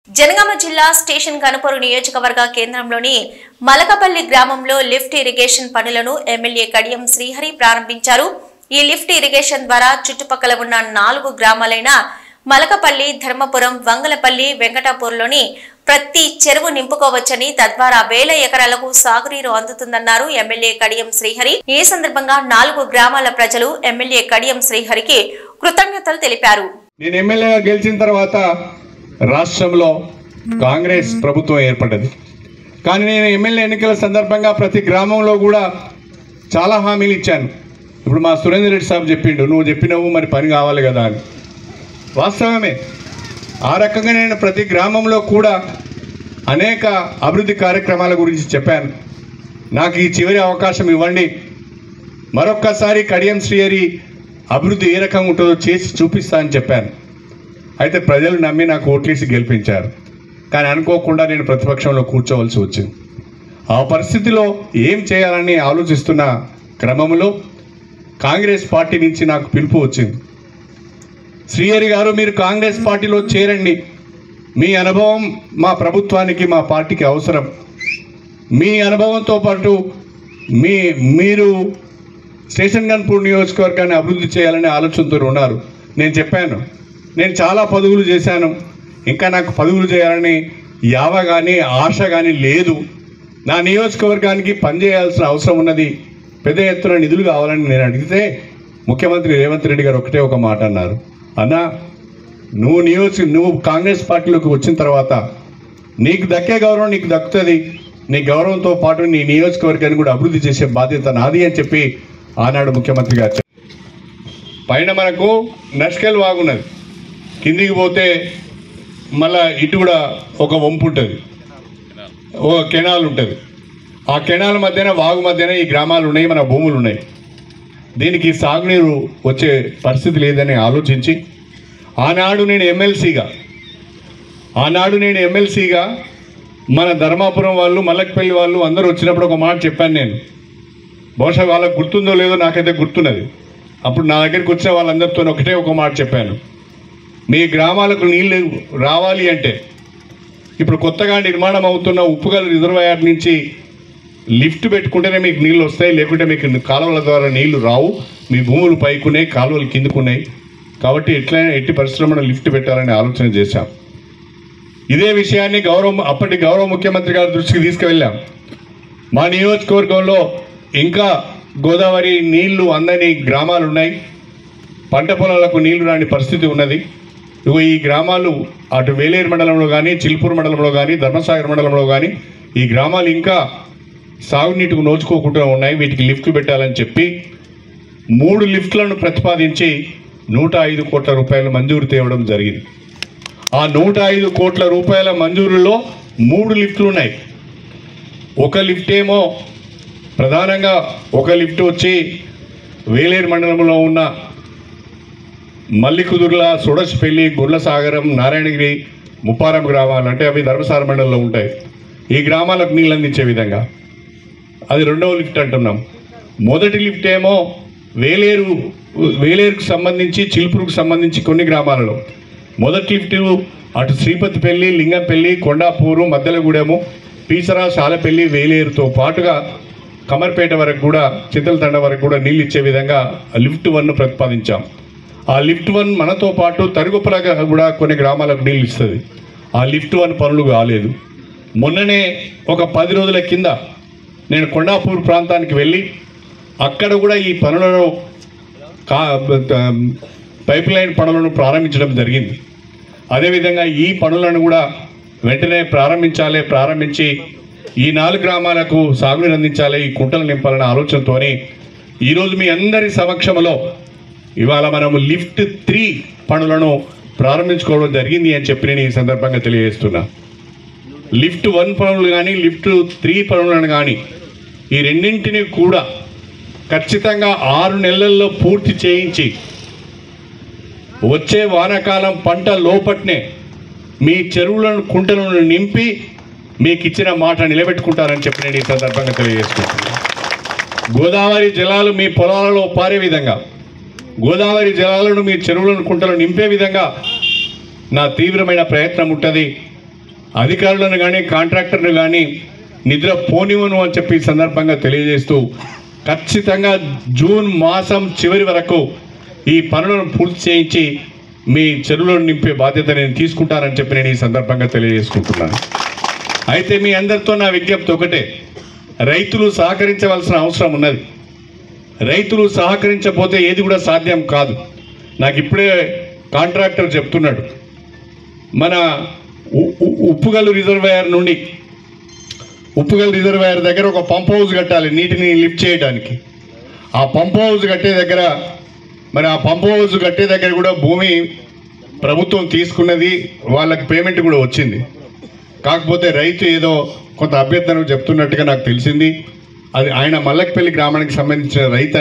జనగామ జిల్లా స్టేషన్ కనుపూరు నియోజకవర్గ కేంద్రంలోని మలకపల్లి గ్రామంలో లిఫ్ట్ ఇరిగేషన్ పనులను ఎమ్మెల్యే కడియం శ్రీహరి ప్రారంభించారు. ఈ లిఫ్ట్ ఇరిగేషన్ ద్వారా చుట్టుపక్కల ఉన్న 4 గ్రామాలైన మలకపల్లి, ధర్మపురం, వంగలపల్లి, వెంకటాపూర్లోని ప్రతి చెరువు నింపుకోవచ్చని, తద్వారా వేల ఎకరాలకు సాగునీరు అందుతుందన్నారు ఎమ్మెల్యే కడియం శ్రీహరి. ఈ సందర్భంగా 4 గ్రామాల ప్రజలు ఎమ్మెల్యే కడియం శ్రీహరికి కృతజ్ఞతలు తెలిపారు. నేను ఎమ్మెల్యేగా గెలిచిన తర్వాత రాష్ట్రంలో కాంగ్రెస్ ప్రభుత్వం ఏర్పడ్డది. కానీ నేను ఎమ్మెల్యే ఎన్నికల సందర్భంగా ప్రతి గ్రామంలో కూడా చాలా హామీలు ఇచ్చాను. ఇప్పుడు మా సురేందర్ రెడ్డి సాబ్ చెప్పిండు, నువ్వు చెప్పినావు మరి పని కావాలి కదా అని. వాస్తవమే. ఆ రకంగా నేను ప్రతి గ్రామంలో కూడా అనేక అభివృద్ధి కార్యక్రమాల గురించి చెప్పాను. నాకు ఈ చివరి అవకాశం ఇవ్వండి, మరొక్కసారి కడియం శ్రీహరి అభివృద్ధి ఏ రకంగా ఉంటుందో చేసి చూపిస్తా అని చెప్పాను. అయితే ప్రజలు నమ్మి నాకు ఓట్లేసి గెలిపించారు. కానీ అనుకోకుండా నేను ప్రతిపక్షంలో కూర్చోవలసి వచ్చింది. ఆ పరిస్థితిలో ఏం చేయాలని ఆలోచిస్తున్న క్రమంలో కాంగ్రెస్ పార్టీ నుంచి నాకు పిలుపు వచ్చింది. శ్రీహరి గారు, మీరు కాంగ్రెస్ పార్టీలో చేరండి, మీ అనుభవం మా ప్రభుత్వానికి, మా పార్టీకి అవసరం. మీ అనుభవంతో పాటు మీరు స్టేషన్ కనుపూరు నియోజకవర్గాన్ని అభివృద్ధి చేయాలనే ఆలోచనతో ఉన్నారు. నేను చెప్పాను, నేను చాలా పదవులు చేశాను, ఇంకా నాకు పదవులు చేయాలని యావ కానీ ఆశ కానీ లేదు. నా నియోజకవర్గానికి పనిచేయాల్సిన అవసరం ఉన్నది, పెద్ద ఎత్తున నిధులు కావాలని నేను అడిగితే ముఖ్యమంత్రి రేవంత్ రెడ్డి గారు ఒకటే ఒక మాట అన్నారు, అన్నా నువ్వు కాంగ్రెస్ పార్టీలోకి వచ్చిన తర్వాత నీకు దక్కే గౌరవం నీకు దక్కుతుంది, నీ గౌరవంతో పాటు నీ నియోజకవర్గాన్ని కూడా అభివృద్ధి చేసే బాధ్యత నాది అని చెప్పి ఆనాడు ముఖ్యమంత్రి గారు చెప్పారు. పైన మనకు నష్కల్ వాగున్నది, కిందికి పోతే మళ్ళా ఇటు కూడా ఒక వంపు ఉంటుంది, ఒక కెనాల్ ఉంటుంది. ఆ కెనాల్ మధ్యన వాగు మధ్యన ఈ గ్రామాలు ఉన్నాయి, మన భూములు ఉన్నాయి. దీనికి సాగునీరు వచ్చే పరిస్థితి లేదని ఆలోచించి ఆనాడు నేను ఎమ్మెల్సీగా మన ధర్మాపురం వాళ్ళు, మల్లకపల్లి వాళ్ళు అందరూ వచ్చినప్పుడు ఒక మాట చెప్పాను నేను. బహుశా వాళ్ళకు గుర్తుందో లేదో నాకైతే గుర్తున్నది. అప్పుడు నా దగ్గరికి వచ్చిన వాళ్ళందరితో ఒకటే ఒక మాట చెప్పాను, మీ గ్రామాలకు నీళ్ళు రావాలి అంటే ఇప్పుడు కొత్తగా నిర్మాణం అవుతున్న ఉప్పుగల్ రిజర్వాయర్ నుంచి లిఫ్ట్ పెట్టుకుంటేనే మీకు నీళ్ళు వస్తాయి, లేకుంటే మీకు కాలువల ద్వారా నీళ్లు రావు. మీ భూములు పైకున్నాయి, కాలువలు కిందుకున్నాయి. కాబట్టి ఎట్టి పరిశ్రమను లిఫ్ట్ పెట్టాలని ఆలోచన చేశాం. ఇదే విషయాన్ని అప్పటి గౌరవ ముఖ్యమంత్రి గారి దృష్టికి తీసుకువెళ్ళాం. మా నియోజకవర్గంలో ఇంకా గోదావరి నీళ్లు అందని గ్రామాలు ఉన్నాయి, పంట పొలాలకు నీళ్లు రాని పరిస్థితి ఉన్నది. ఈ గ్రామాలు అటు వేలేరు మండలంలో కానీ, చిల్పూరు మండలంలో కానీ, ధర్మసాగర్ మండలంలో కానీ ఈ గ్రామాలు ఇంకా సాగునీటికి నోచుకోకుండా ఉన్నాయి. వీటికి లిఫ్ట్లు పెట్టాలని చెప్పి 3 లిఫ్ట్లను ప్రతిపాదించి 105 కోట్ల రూపాయలు మంజూరు తేవడం జరిగింది. ఆ 105 కోట్ల రూపాయల మంజూరులో 3 లిఫ్ట్లు ఉన్నాయి. ఒక లిఫ్ట్ ఏమో ప్రధానంగా ఒక లిఫ్ట్ వచ్చి వేలేరు మండలంలో ఉన్న మల్లికుదుర్ల, సుడస్పల్లి, గుర్లసాగరం, నారాయణగిరి, ముప్పారం గ్రామాలు, అంటే అవి ధర్మసార మండలంలో ఉంటాయి. ఈ గ్రామాలకు నీళ్ళు అందించే విధంగా అది 2వ లిఫ్ట్ అంటున్నాం. మొదటి లిఫ్ట్ ఏమో వేలేరుకు సంబంధించి, చిలుపురుకు సంబంధించి కొన్ని గ్రామాలలో మొదటి లిఫ్ట్ అటు శ్రీపతిపల్లి, లింగంపల్లి, కొండాపూరు, మద్దెలగూడెము, పీసరా, సాలపల్లి, వేలేరుతో పాటుగా కమర్పేట వరకు కూడా, చింతలతండ వరకు కూడా నీళ్ళు ఇచ్చే విధంగా లిఫ్ట్ 1ను ప్రతిపాదించాం. ఆ లిఫ్ట్ 1 మనతో పాటు తరుగుపలగా కూడా కొన్ని గ్రామాలకు నీళ్ళు ఇస్తుంది. ఆ లిఫ్ట్ 1 పనులు కాలేదు. మొన్ననే ఒక 10 రోజుల కింద నేను కొండాపూర్ ప్రాంతానికి వెళ్ళి అక్కడ కూడా ఈ పనులను పైప్ లైన్ పనులను ప్రారంభించడం జరిగింది. అదేవిధంగా ఈ పనులను కూడా వెంటనే ప్రారంభించి ఈ 4 గ్రామాలకు సాగునీరు అందించాలి, ఈ కుంటలు నింపాలనే ఆలోచనతో ఈరోజు మీ అందరి సమక్షంలో ఇవాళ మనము లిఫ్ట్ 3 పనులను ప్రారంభించుకోవడం జరిగింది అని చెప్పి నేను ఈ సందర్భంగా తెలియజేస్తున్నా. లిఫ్ట్ 1 పనులు కానీ, లిఫ్ట్ 3 పనులను కానీ ఈ రెండింటిని కూడా ఖచ్చితంగా 6 నెలల్లో పూర్తి చేయించి వచ్చే వానాకాలం పంట లోపట్నే మీ చెరువులను, కుంటలను నింపి మీకు ఇచ్చిన మాట నిలబెట్టుకుంటారని చెప్పి నేను ఈ సందర్భంగా తెలియజేస్తున్నాను. గోదావరి జలాలు మీ పొలాలలో పారే విధంగా, గోదావరి జలాలను మీ చెరువులను, కుంటలను నింపే విధంగా నా తీవ్రమైన ప్రయత్నం ఉంటుంది. అధికారులను కానీ కాంట్రాక్టర్ను కానీ నిద్ర పోనివ్వను అని చెప్పి ఈ సందర్భంగా తెలియజేస్తూ ఖచ్చితంగా జూన్ మాసం చివరి వరకు ఈ పనులను పూర్తి చేయించి మీ చెరువులను నింపే బాధ్యత నేను తీసుకుంటానని చెప్పి నేను ఈ సందర్భంగా తెలియజేసుకుంటున్నాను. అయితే మీ అందరితో నా విజ్ఞప్తి ఒకటే, రైతులు సహకరించవలసిన అవసరం ఉన్నది. రైతులు సహకరించకపోతే ఏది కూడా సాధ్యం కాదు. నాకు ఇప్పుడే కాంట్రాక్టర్ చెప్తున్నాడు, మన ఉప్పుగల్లు రిజర్వాయర్ నుండి ఉప్పుగల్ రిజర్వాయర్ దగ్గర ఒక పంప్ హౌస్ కట్టాలి నీటిని లిఫ్ట్ చేయడానికి. ఆ పంప్ హౌస్ కట్టే దగ్గర మరి ఆ పంప్ హౌస్ కట్టే దగ్గర కూడా భూమి ప్రభుత్వం తీసుకున్నది, వాళ్ళకి పేమెంట్ కూడా వచ్చింది. కాకపోతే రైతు ఏదో కొంత అభ్యర్థన చెప్తున్నట్టుగా నాకు తెలిసింది. అది ఆయన మల్లకపల్లి గ్రామానికి సంబంధించిన రైతు